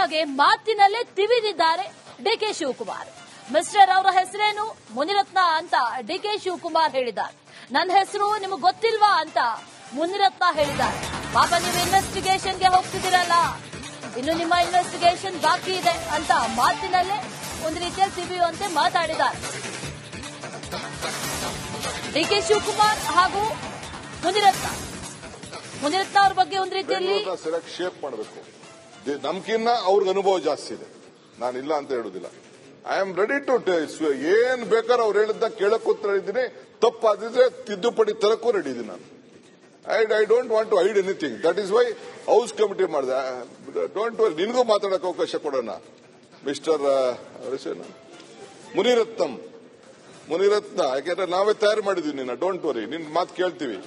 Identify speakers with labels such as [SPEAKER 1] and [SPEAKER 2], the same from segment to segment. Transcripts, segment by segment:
[SPEAKER 1] ಮುನಿರತ್ನಗೆ ಮಾತಿನಲ್ಲೇ ತಿವಿದಿದ್ದಾರೆ ಡಿಕೆ ಶಿವಕುಮಾರ್. ಮಿಸ್ಟರ್ ಅವರ ಹೆಸರೇನು ಮುನಿರತ್ನ ಅಂತ ಡಿಕೆ ಶಿವಕುಮಾರ್ ಹೇಳಿದ್ದಾರೆ. ನನ್ನ ಹೆಸರು ನಿಮಗೆ ಗೊತ್ತಿಲ್ವಾ ಅಂತ ಮುನಿರತ್ನ ಹೇಳಿದ್ದಾರೆ. ಪಾಪ ನೀವು ಇನ್ವೆಸ್ಟಿಗೇಷನ್ಗೆ ಹೋಗ್ತಿದ್ದೀರಲ್ಲ, ಇನ್ನು ನಿಮ್ಮ ಇನ್ವೆಸ್ಟಿಗೇಷನ್ ಬಾಕಿ ಇದೆ ಅಂತ ಮಾತಿನಲ್ಲೇ ಒಂದು ರೀತಿಯಲ್ಲಿ ತಿವಿಯುವಂತೆ ಮಾತಾಡಿದ್ದಾರೆ ಡಿಕೆ ಶಿವಕುಮಾರ್ ಹಾಗೂ ಮುನಿರತ್ನ ಅವ್ರ ಬಗ್ಗೆ ಒಂದು ರೀತಿಯಲ್ಲಿ
[SPEAKER 2] ಸರಿಯಾಗಿ ಶೇಪ್ ಮಾಡಬೇಕು. ನಮ್ಕಿನ್ನ ಅವ್ರಿಗೆ ಅನುಭವ ಜಾಸ್ತಿ ಇದೆ, ನಾನಿಲ್ಲ ಅಂತ ಹೇಳುದಿಲ್ಲ. ಐ ಆಮ್ ರೆಡಿ ಟು ಏನ್ ಬೇಕಾದ್ರೆ ಅವ್ರು ಹೇಳಿದ್ದ ಕೇಳಕ್ಕೂ ಇದ್ದೀನಿ, ತಪ್ಪಾದಿದ್ರೆ ತಿದ್ದುಪಡಿ ತರಕ್ಕೂ ರೆಡಿ ಇದ್ದೀನಿ ನಾನು. I don't want to hide anything. That is why house committee ಮಾಡಿದೆ. ಡೋಂಟ್ ವರಿ, ನಿನಗೂ ಮಾತಾಡಕ್ಕೆ ಅವಕಾಶ ಕೊಡೋಣ. ಮಿಸ್ಟರ್ ಮುನಿರತ್ನ ಯಾಕೆಂದ್ರೆ ನಾವೇ ತಯಾರು ಮಾಡಿದೀವಿ ನಿನ್ನ. ಡೋಂಟ್ ವರಿ, ನಿನ್ ಮಾತು ಕೇಳ್ತೀವಿ.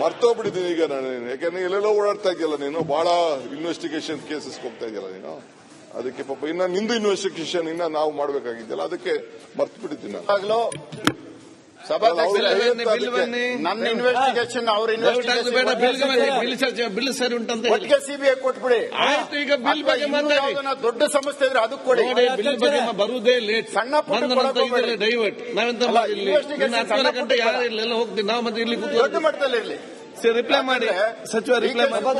[SPEAKER 2] ಮರ್ತೋಗ್ಬಿಟ್ಟಿದ್ದೀನಿ ಈಗ ನಾನು, ಯಾಕಂದ್ರೆ ಎಲ್ಲೆಲ್ಲೋ ಓಡಾಡ್ತಾ ಇದೆಯಲ್ಲ ನೀನು, ಬಹಳ ಇನ್ವೆಸ್ಟಿಗೇಷನ್ ಕೇಸಸ್ ಹೋಗ್ತಾ ಇದೆಯಲ್ಲ ನೀನು. ಅದಕ್ಕೆ ಪಾಪ ಇನ್ನ ನಿಂದು ಇನ್ವೆಸ್ಟಿಗೇಷನ್ ಇನ್ನ ನಾವು ಮಾಡಬೇಕಾಗಿದ್ದಲ್ಲ, ಅದಕ್ಕೆ ಮರ್ತು ಬಿಟ್ಟಿದ್ದೀನಿ ನಾನು.
[SPEAKER 3] ನನ್ನ ಇನ್ವೆಸ್ಟಿಗೇಷನ್ ಅವ್ರ
[SPEAKER 4] ಬಿಲ್ ಸರಿ ಉಂಟಂತ
[SPEAKER 3] ಒಟ್ಟಿಗೆ ಸಿಬಿಐ ಕೊಟ್ಬಿಡಿ.
[SPEAKER 4] ಆಯ್ತು, ಈಗ ಬಿಲ್ ಬಗ್ಗೆ
[SPEAKER 3] ದೊಡ್ಡ ಸಮಸ್ಯೆ ಇದ್ರೆ ಅದಕ್ಕೆ ಕೊಡಿ.
[SPEAKER 4] ಬಿಲ್ ಬಗ್ಗೆ ಬರುವುದೇ ಲೇಟ್,
[SPEAKER 3] ಸಣ್ಣ ಪುಟ್ಟ
[SPEAKER 4] ಡೈವರ್ಟ್. ನಾವೆಂತ ಗಂಟೆ ಯಾರು ಇಲ್ಲ ಹೋಗ್ತೀವಿ ನಾವು, ಮತ್ತೆ ಇಲ್ಲಿ
[SPEAKER 3] ದೊಡ್ಡ ಮಟ್ಟದಲ್ಲಿ ಇರಲಿ.
[SPEAKER 4] ರಿಪ್ಲೈ ಮಾಡಿ ಸಚಿವ, ರಿಪ್ಲೈ ಮಾಡಿ.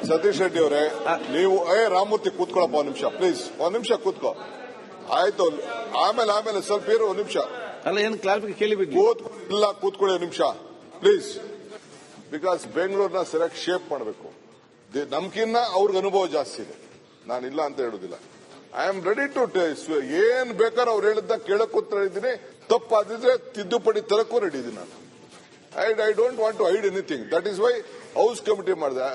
[SPEAKER 2] ಸತೀಶ್ ರೆಡ್ಡಿ ಅವರೇ, ನೀವು ರಾಮಮೂರ್ತಿ ಕೂತ್ಕೊಳ್ಳಪ್ಪ ಒಂದ್ ನಿಮಿಷ ಪ್ಲೀಸ್, ಒಂದ್ ನಿಮಿಷ ಕೂತ್ಕೋ. ಆಯ್ತು, ಆಮೇಲೆ ಸ್ವಲ್ಪ ಇರು ಒಂದ್ ನಿಮಿಷ.
[SPEAKER 4] ಅಲ್ಲ, ಏನು ಕ್ಲಾರಿಫಿಕೇಶನ್ ಕೇಳಿಬಿಟ್ಟು
[SPEAKER 2] ಇಲ್ಲ, ಕೂತ್ಕೊಳ್ಳಿ ಒಂದ್ ನಿಮಿಷ ಪ್ಲೀಸ್. ಬಿಕಾಸ್ ಬೆಂಗಳೂರಿನ ಸರಿಯಾಗಿ ಶೇಪ್ ಮಾಡಬೇಕು. ನಮ್ಕಿನ್ನ ಅವ್ರಿಗೆ ಅನುಭವ ಜಾಸ್ತಿ ಇದೆ, ನಾನಿಲ್ಲ ಅಂತ ಹೇಳುದಿಲ್ಲ. ಐ ಆಮ್ ರೆಡಿ ಟು ಏನ್ ಬೇಕಾದ್ರೆ ಅವ್ರು ಹೇಳಿದ್ದ ಕೇಳಕ್ಕೂ ಇದ್ದೀನಿ, ತಪ್ಪಾದಿದ್ರೆ ತಿದ್ದುಪಡಿ ತರಕ್ಕೂ ರೆಡಿ ಇದ್ದೀನಿ ನಾನು. I don't want to hide anything. That is why house committee ಮಾಡಿದೆ.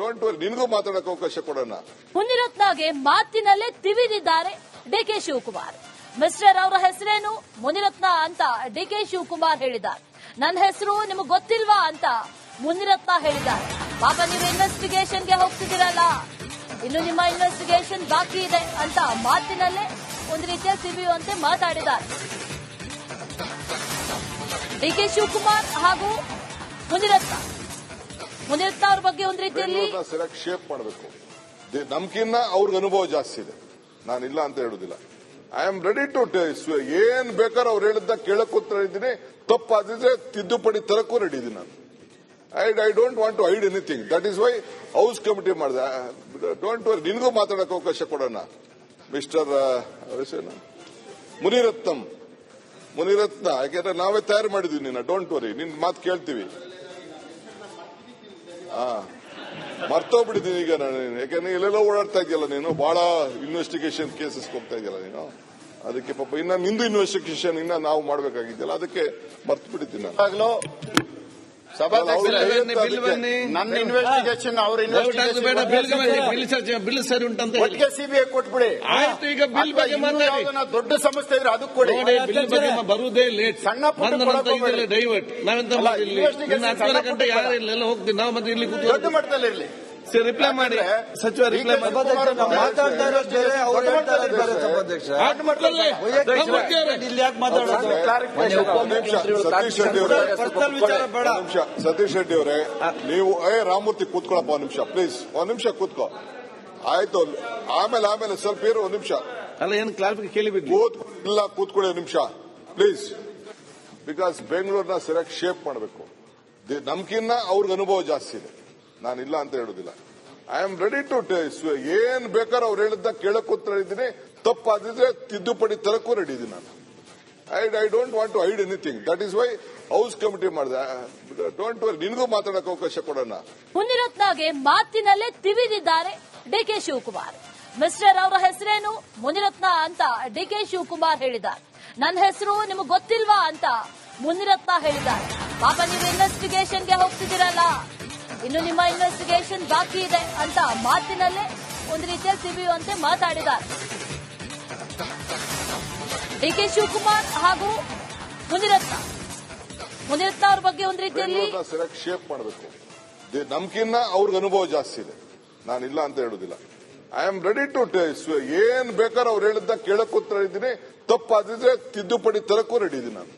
[SPEAKER 2] ಡೋಂಟ್ ವರಿ, ನಿನಗೂ ಮಾತಾಡಕ್ಕೆ ಅವಕಾಶ ಕೊಡೋಣ.
[SPEAKER 1] ಮುನಿರತ್ನಗೆ ಮಾತಿನಲ್ಲೇ ತಿವಿದಿದ್ದಾರೆ ಡಿಕೆ ಶಿವಕುಮಾರ್. ಮಿಸ್ಟರ್ ಅವರ ಹೆಸರೇನು ಮುನಿರತ್ನ ಅಂತ ಡಿಕೆ ಶಿವಕುಮಾರ್ ಹೇಳಿದ್ದಾರೆ. ನನ್ನ ಹೆಸರು ನಿಮಗೆ ಗೊತ್ತಿಲ್ವಾ ಅಂತ ಮುನಿರತ್ನ ಹೇಳಿದ್ದಾರೆ. ಪಾಪ ನೀವು ಇನ್ವೆಸ್ಟಿಗೇಷನ್ಗೆ ಹೋಗ್ತಿದ್ದೀರಲ್ಲ, ಇನ್ನು ನಿಮ್ಮ ಇನ್ವೆಸ್ಟಿಗೇಷನ್ ಬಾಕಿ ಇದೆ ಅಂತ ಮಾತಿನಲ್ಲೇ ಒಂದು ರೀತಿಯಲ್ಲಿ ತಿವಿಯುವಂತೆ ಮಾತಾಡಿದ್ದಾರೆ ಡಿಕೆ ಶಿವಕುಮಾರ್ ಹಾಗೂ ಮುನಿರತ್ನ ಅವ್ರ ಬಗ್ಗೆ ಒಂದು ರೀತಿಯಲ್ಲಿ
[SPEAKER 2] ಸರಿಯಾಗಿ ಶೇಪ್ ಮಾಡಬೇಕು. ನಮ್ಕಿನ್ನ ಅವ್ರಿಗೆ ಅನುಭವ ಜಾಸ್ತಿ ಇದೆ, ನಾನಿಲ್ಲ ಅಂತ ಹೇಳುದಿಲ್ಲ. ಐ ಆಮ್ ರೆಡಿ ಟು ಏನ್ ಬೇಕಾದ್ರೆ ಅವ್ರು ಹೇಳಿದ್ದ ಕೇಳಕ್ಕೂ ಇದ್ದೀನಿ, ತಪ್ಪಾದಿದ್ರೆ ತಿದ್ದುಪಡಿ ತರಕ್ಕೂ ರೆಡಿ ಇದ್ದೀನಿ ನಾನು. I don't want to hide anything. That is why house committee ಮಾಡಿದೆ. ಡೋಂಟ್ ವರಿ, ನಿನಗೂ ಮಾತಾಡಕ್ಕೆ ಅವಕಾಶ ಕೊಡೋಣ. ಮಿಸ್ಟರ್ ಮುನಿರತ್ನ ಯಾಕೆಂದ್ರೆ ನಾವೇ ತಯಾರು ಮಾಡಿದೀವಿ ನಿನ್ನ. ಡೋಂಟ್ ವರಿ, ನಿನ್ ಮಾತು ಕೇಳ್ತೀವಿ. ಮರ್ತೋಗ್ಬಿಟ್ಟಿದ್ದೀನಿ ಈಗ ನಾನು, ಯಾಕಂದ್ರೆ ಎಲ್ಲೆಲ್ಲೋ ಓಡಾಡ್ತಾ ಇದೆಯಲ್ಲ ನೀನು, ಬಹಳ ಇನ್ವೆಸ್ಟಿಗೇಷನ್ ಕೇಸಸ್ ಹೋಗ್ತಾ ಇದೆಯಲ್ಲ ನೀನು. ಅದಕ್ಕೆ ಪಾಪ ಇನ್ನ ನಿಂದು ಇನ್ವೆಸ್ಟಿಗೇಷನ್ ಇನ್ನ ನಾವು ಮಾಡಬೇಕಾಗಿದ್ದಲ್ಲ, ಅದಕ್ಕೆ ಮರ್ತು ಬಿಟ್ಟಿದ್ದೀನಿ ನಾನು.
[SPEAKER 3] ನನ್ನ ಇನ್ವೆಸ್ಟಿಗೇಷನ್ ಅವ್ರ
[SPEAKER 4] ಬಿಲ್ ಸರಿ ಉಂಟಂತ
[SPEAKER 3] ಒಟ್ಟಿಗೆ ಸಿಬಿಐ ಕೊಟ್ಬಿಡಿ.
[SPEAKER 4] ಆಯ್ತು, ಈಗ ಬಿಲ್ ಬಗ್ಗೆ
[SPEAKER 3] ದೊಡ್ಡ ಸಮಸ್ಯೆ ಇದ್ರೆ ಅದಕ್ಕೆ ಕೊಡಿ.
[SPEAKER 4] ಬಿಲ್ ಬಗ್ಗೆ ಬರುವುದೇ ಲೇಟ್,
[SPEAKER 3] ಸಣ್ಣ ಪುಟ್ಟ
[SPEAKER 4] ಡೈವರ್ಟ್. ನಾವೆಂತ ಗಂಟೆ ಯಾರು ಇಲ್ಲ ಹೋಗ್ತೀವಿ ನಾವು, ಮತ್ತೆ ಇಲ್ಲಿ
[SPEAKER 3] ದೊಡ್ಡ ಮಟ್ಟದಲ್ಲಿ ಇರಲಿ.
[SPEAKER 4] ರಿಪ್ಲೈ ಮಾಡಿ ಸಚಿವ, ರಿಪ್ಲೈ ಮಾಡಿ.
[SPEAKER 2] ಸತೀಶ್ ರೆಡ್ಡಿ ಅವರೇ, ನೀವು ರಾಮಮೂರ್ತಿ ಕೂತ್ಕೊಳ್ಳಪ್ಪ ಒಂದ್ ನಿಮಿಷ ಪ್ಲೀಸ್, ಒಂದ್ ನಿಮಿಷ ಕೂತ್ಕೋ. ಆಯ್ತು, ಆಮೇಲೆ ಸ್ವಲ್ಪ ಇರು ಒಂದ್ ನಿಮಿಷ.
[SPEAKER 4] ಅಲ್ಲ, ಏನು ಕ್ಲಾರಿಫಿಕೇಶನ್ ಕೇಳಿಬಿಟ್ಟು
[SPEAKER 2] ಇಲ್ಲ, ಕೂತ್ಕೊಳ್ಳಿ ಒಂದ್ ನಿಮಿಷ ಪ್ಲೀಸ್. ಬಿಕಾಸ್ ಬೆಂಗಳೂರಿನ ಸರಿಯಾಗಿ ಶೇಪ್ ಮಾಡಬೇಕು. ನಮ್ಕಿನ್ನ ಅವ್ರಿಗೆ ಅನುಭವ ಜಾಸ್ತಿ ಇದೆ, ನಾನಿಲ್ಲ ಅಂತ ಹೇಳುದಿಲ್ಲ. ಐ ಆಮ್ ರೆಡಿ ಟು ಏನ್ ಬೇಕಾದ್ರೆ ಅವ್ರು ಹೇಳಿದ್ದ ಕೇಳಕ್ಕೂ ಇದ್ದೀನಿ, ತಪ್ಪಾದಿದ್ರೆ ತಿದ್ದುಪಡಿ ತರಕ್ಕೂ ರೆಡಿ ಇದ್ದೀನಿ ನಾನು. I don't want to hide anything. That is why house committee ಮಾಡಿದೆ. ಡೋಂಟ್ ವರಿ, ನಿನಗೂ ಮಾತಾಡಕ್ಕೆ ಅವಕಾಶ ಕೊಡೋಣ.
[SPEAKER 1] ಮುನಿರತ್ನಗೆ ಮಾತಿನಲ್ಲೇ ತಿವಿದಿದ್ದಾರೆ ಡಿಕೆ ಶಿವಕುಮಾರ್. ಮಿಸ್ಟರ್ ಅವರ ಹೆಸರೇನು ಮುನಿರತ್ನ ಅಂತ ಡಿಕೆ ಶಿವಕುಮಾರ್ ಹೇಳಿದ್ದಾರೆ. ನನ್ನ ಹೆಸರು ನಿಮಗೆ ಗೊತ್ತಿಲ್ವಾ ಅಂತ ಮುನಿರತ್ನ ಹೇಳಿದ್ದಾರೆ. ಪಾಪ ನೀವು ಇನ್ವೆಸ್ಟಿಗೇಷನ್ಗೆ ಹೋಗ್ತಿದ್ದೀರಲ್ಲ, ಇನ್ನು ನಿಮ್ಮ ಇನ್ವೆಸ್ಟಿಗೇಷನ್ ಬಾಕಿ ಇದೆ ಅಂತ ಮಾತಿನಲ್ಲೇ ಒಂದು ರೀತಿಯಲ್ಲಿ ತಿವಿಯುವಂತೆ ಮಾತಾಡಿದ್ದಾರೆ ಡಿಕೆ ಶಿವಕುಮಾರ್ ಹಾಗೂ ಮುನಿರತ್ನ ಅವ್ರ ಬಗ್ಗೆ ಒಂದು ರೀತಿಯಲ್ಲಿ
[SPEAKER 2] ಸರಿಯಾಗಿ ಶೇಪ್ ಮಾಡಬೇಕು. ನಮ್ಕಿನ್ನ ಅವ್ರಿಗೆ ಅನುಭವ ಜಾಸ್ತಿ ಇದೆ, ನಾನಿಲ್ಲ ಅಂತ ಹೇಳುದಿಲ್ಲ. ಐ ಆಮ್ ರೆಡಿ ಟು ಏನ್ ಬೇಕಾದ್ರೆ ಅವ್ರು ಹೇಳಿದ್ದ ಕೇಳಕ್ ಉತ್ತರ ಇದ್ದೀನಿ. ತಪ್ಪಾದಿದ್ರೆ ತಿದ್ದುಪಡಿ ತರಕ್ಕೂ ರೆಡಿ ಇದ್ದೀನಿ ನಾನು.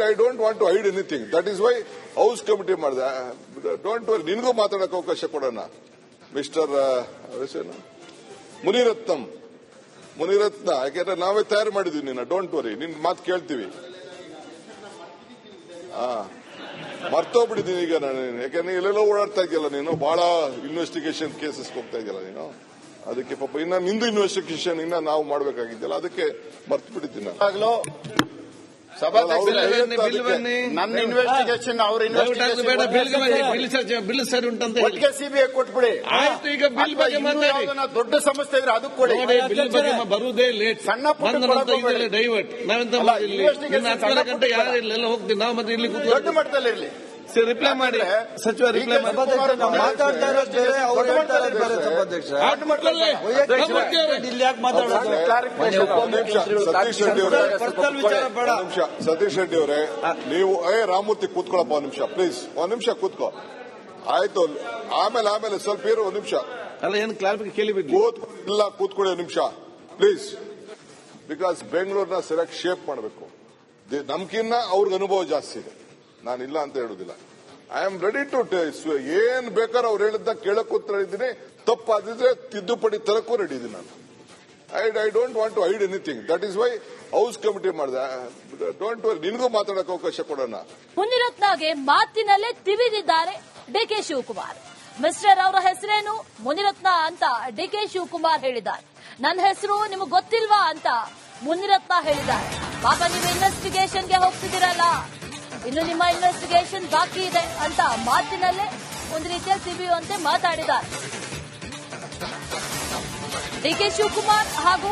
[SPEAKER 2] I don't want to hide anything. That is why house committee ಮಾಡಿದೆ. ಡೋಂಟ್ ವರಿ, ನಿನಗೂ ಮಾತಾಡಕ್ಕೆ ಅವಕಾಶ ಕೊಡೋಣ. ಮಿಸ್ಟರ್ ಮುನಿರತ್ನ, ಯಾಕೆಂದ್ರೆ ನಾವೇ ತಯಾರು ಮಾಡಿದೀವಿ ನಿನ್ನ. ಡೋಂಟ್ ವರಿ, ನಿನ್ ಮಾತು ಕೇಳ್ತೀವಿ. ಮರ್ತೋಗ್ಬಿಟ್ಟಿದ್ದೀನಿ ಈಗ ನಾನು, ಯಾಕಂದ್ರೆ ಎಲ್ಲೆಲ್ಲೋ ಓಡಾಡ್ತಾ ಇದೆಯಲ್ಲ ನೀನು, ಬಹಳ ಇನ್ವೆಸ್ಟಿಗೇಷನ್ ಕೇಸಸ್ ಹೋಗ್ತಾ ಇದೆಯಲ್ಲ ನೀನು. ಅದಕ್ಕೆ ಪಾಪ ಇನ್ನ ನಿಂದು ಇನ್ವೆಸ್ಟಿಗೇಷನ್ ಇನ್ನ ನಾವು ಮಾಡ್ಬೇಕಾಗಿದ್ದಲ್ಲ, ಅದಕ್ಕೆ ಮರ್ತು ಬಿಟ್ಟಿದ್ದೀನಿ ನಾನು.
[SPEAKER 3] ನನ್ನ ಇನ್ವೆಸ್ಟಿಗೇಷನ್ ಅವ್ರ
[SPEAKER 4] ಬಿಲ್ ಸರಿ ಉಂಟಂತ
[SPEAKER 3] ಒಟ್ಟಿಗೆ ಸಿಬಿಐ ಕೊಟ್ಬಿಡಿ.
[SPEAKER 4] ಆಯ್ತು, ಈಗ ಬಿಲ್ ಬಗ್ಗೆ ಮಾತಾಡಿ.
[SPEAKER 3] ದೊಡ್ಡ ಸಮಸ್ಯೆ ಇದ್ರೆ ಅದು ಕೊಡಿ.
[SPEAKER 4] ಬಿಲ್ ಬಗ್ಗೆ ಬರುವುದೇ ಲೇಟ್.
[SPEAKER 3] ಸಣ್ಣ ಪುಟ್ಟ
[SPEAKER 4] ಡೈವರ್ಟ್ ನಾವೆಂತ ಗಂಟೆ ಯಾರು ಇಲ್ಲ ಹೋಗ್ತೀವಿ ನಾವು. ಮತ್ತೆ ಇಲ್ಲಿ
[SPEAKER 3] ದೊಡ್ಡ ಮಟ್ಟದಲ್ಲಿ ಇರಲಿ.
[SPEAKER 4] ರಿಪ್ಲೈ ಮಾಡಿ ಸಚಿವ, ರಿಪ್ಲೈ ಮಾಡಿ.
[SPEAKER 5] ಮಾತಾಡ್ತಾ ಇರೋದು ಬೇರೆ, ಅವ್ರು ಹೇಳ್ತಾ ಇರೋದು ಬೇರೆ. ಸಭಾಧ್ಯಕ್ಷ ಇಲ್ಲಿ ಯಾಕೆ ಮಾತಾಡೋದು?
[SPEAKER 2] ಸತೀಶ್ ರೆಡ್ಡಿ ಅವರೇ, ನೀವು ರಾಮಮೂರ್ತಿ ಕೂತ್ಕೊಳ್ಳಪ್ಪ ಒಂದ್ ನಿಮಿಷ ಪ್ಲೀಸ್. ಒಂದ್ ನಿಮಿಷ ಕೂತ್ಕೋ, ಆಯ್ತು. ಆಮೇಲೆ ಸ್ವಲ್ಪ ಇರು, ಒಂದ್ ನಿಮಿಷ.
[SPEAKER 4] ಅಲ್ಲ, ಏನು ಕ್ಲಾರಿಫಿಕೇಶನ್ ಕೇಳಿಬಿಟ್ಟು
[SPEAKER 2] ಇಲ್ಲ, ಕೂತ್ಕೊಳ್ಳಿ ಒಂದ್ ನಿಮಿಷ ಪ್ಲೀಸ್. ಬಿಕಾಸ್ ಬೆಂಗಳೂರಿನ ಸರಿಯಾಗಿ ಶೇಪ್ ಮಾಡಬೇಕು. ನಮ್ಕಿನ್ನ ಅವ್ರಿಗೆ ಅನುಭವ ಜಾಸ್ತಿ ಇದೆ, ನಾನಿಲ್ಲ ಅಂತ ಹೇಳುದಿಲ್ಲ. ಐ ಆಮ್ ರೆಡಿ ಟು ಏನ್ ಬೇಕಾದ್ರೆ ಅವ್ರು ಹೇಳಿದ್ದ ಕೇಳಕ್ ಉತ್ತರ ಇದ್ದೀನಿ. ತಪ್ಪಾದಿದ್ರೆ ತಿದ್ದುಪಡಿ ತರಕ್ಕೂ ರೆಡಿ ಇದ್ದೀನಿ ನಾನು. I don't want to hide anything. That is why house committee ಮಾಡಿದೆ. ಡೋಂಟ್ ವರಿ, ನಿನಗೂ ಮಾತಾಡಕ್ಕೆ ಅವಕಾಶ ಕೊಡೋಣ.
[SPEAKER 1] ಮುನಿರತ್ನಗೆ ಮಾತಿನಲ್ಲೇ ತಿವಿದಿದ್ದಾರೆ ಡಿಕೆ ಶಿವಕುಮಾರ್. ಮಿಸ್ಟರ್ ಅವರ ಹೆಸರೇನು ಮುನಿರತ್ನ ಅಂತ ಡಿಕೆ ಶಿವಕುಮಾರ್ ಹೇಳಿದ್ದಾರೆ. ನನ್ನ ಹೆಸರು ನಿಮಗೆ ಗೊತ್ತಿಲ್ವಾ ಅಂತ ಮುನಿರತ್ನ ಹೇಳಿದ್ದಾರೆ. ಪಾಪ ನೀವು ಇನ್ವೆಸ್ಟಿಗೇಷನ್ಗೆ ಹೋಗ್ತಿದ್ದೀರಲ್ಲ, ಇನ್ನು ನಿಮ್ಮ ಇನ್ವೆಸ್ಟಿಗೇಷನ್ ಬಾಕಿ ಇದೆ ಅಂತ ಮಾತಿನಲ್ಲೇ ಒಂದು ರೀತಿಯ ಸಿಬಿಯುವಂತೆ ಮಾತಾಡಿದ್ದಾರೆ ಡಿಕೆ ಶಿವಕುಮಾರ್ ಹಾಗೂ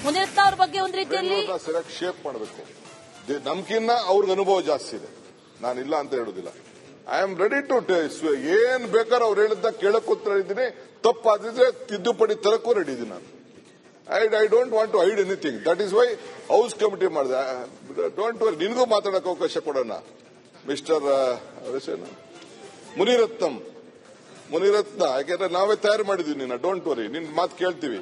[SPEAKER 1] ಮುನಿರತ್ನ ಅವ್ರ ಬಗ್ಗೆ ಒಂದು ರೀತಿಯಲ್ಲಿ
[SPEAKER 2] ಸರಿಯಾಗಿ ಶೇಪ್ ಮಾಡಬೇಕು. ನಮ್ಕಿನ್ನ ಅವ್ರಿಗೆ ಅನುಭವ ಜಾಸ್ತಿ ಇದೆ, ನಾನಿಲ್ಲ ಅಂತ ಹೇಳುದಿಲ್ಲ. ಐ ಆಮ್ ರೆಡಿ ಟು ಏನ್ ಬೇಕಾದ್ರೆ ಅವ್ರು ಹೇಳಿದ್ದ ಕೇಳಕ್ ಉತ್ತರ ಇದ್ದೀನಿ. ತಪ್ಪಾದಿದ್ರೆ ತಿದ್ದುಪಡಿ ತರಕ್ಕೂ ರೆಡಿ ಇದ್ದೀನಿ ನಾನು. I don't want to hide anything. That is why house committee ಮಾಡಿದೆ. ಡೋಂಟ್ ವರಿ, ನಿನಗೂ ಮಾತಾಡಕ್ಕೆ ಅವಕಾಶ ಕೊಡೋಣ. ಮಿಸ್ಟರ್ ಮುನಿರತ್ನ, ಯಾಕೆಂದ್ರೆ ನಾವೇ ತಯಾರು ಮಾಡಿದೀವಿ ನಿನ್ನ. ಡೋಂಟ್ ವರಿ, ನಿನ್ ಮಾತು ಕೇಳ್ತೀವಿ.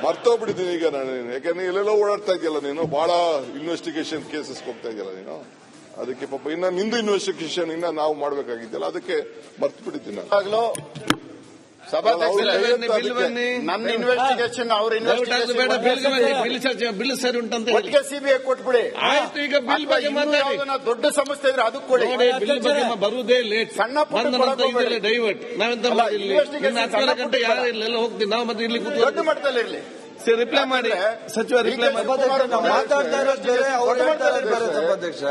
[SPEAKER 2] ಮರ್ತೋಗ್ಬಿಟ್ಟಿದ್ದೀನಿ ಈಗ ನಾನು, ಯಾಕಂದ್ರೆ ಎಲ್ಲೆಲ್ಲೋ ಓಡಾಡ್ತಾ ಇದೆಯಲ್ಲ ನೀನು, ಬಹಳ ಇನ್ವೆಸ್ಟಿಗೇಷನ್ ಕೇಸಸ್ ಹೋಗ್ತಾ ಇದೆಯಲ್ಲ ನೀನು. ಅದಕ್ಕೆ ಪಾಪ ಇನ್ನ ನಿಂದು ಇನ್ವೆಸ್ಟಿಗೇಷನ್ ಇನ್ನ ನಾವು ಮಾಡ್ಬೇಕಾಗಿದ್ದಲ್ಲ, ಅದಕ್ಕೆ ಮರ್ತು ಬಿಟ್ಟಿದ್ದೀನಿ ನಾನು.
[SPEAKER 3] ನನ್ನ ಇನ್ವೆಸ್ಟಿಗೇಷನ್ ಅವ್ರ
[SPEAKER 4] ಬಿಲ್ ಸರಿ ಉಂಟಂತ
[SPEAKER 3] ಒಟ್ಟಿಗೆ ಸಿಬಿಐ ಕೊಟ್ಬಿಡಿ.
[SPEAKER 4] ಆಯ್ತು, ಈಗ ಬಿಲ್ ಬಗ್ಗೆ ಮಾತಾಡಿ.
[SPEAKER 3] ದೊಡ್ಡ ಸಮಸ್ಯೆ ಇದ್ರೆ ಅದು ಕೊಡಿ.
[SPEAKER 4] ಬಿಲ್ ಬಗ್ಗೆ ಬರುವುದೇ ಲೇಟ್.
[SPEAKER 3] ಸಣ್ಣ ಪುಟ್ಟ
[SPEAKER 4] ಡೈವರ್ಟ್ ನಾವೆಂತ ಗಂಟೆ ಯಾರು ಇಲ್ಲ ಹೋಗ್ತೀವಿ ನಾವು. ಮತ್ತೆ ಇಲ್ಲಿ
[SPEAKER 3] ದೊಡ್ಡ ಮಟ್ಟದಲ್ಲಿ ಇರಲಿ.
[SPEAKER 4] ರಿಪ್ಲೈ ಮಾಡಿ ಸಚಿವ, ರಿಪ್ಲೈ ಮಾಡಿ.
[SPEAKER 5] ಮಾತಾಡ್ತಾ ಇರೋದು ಬೇರೆ, ಅವ್ರು ಹೇಳ್ತಾ ಇರೋದು ಬೇರೆ. ಸಭಾಧ್ಯಕ್ಷ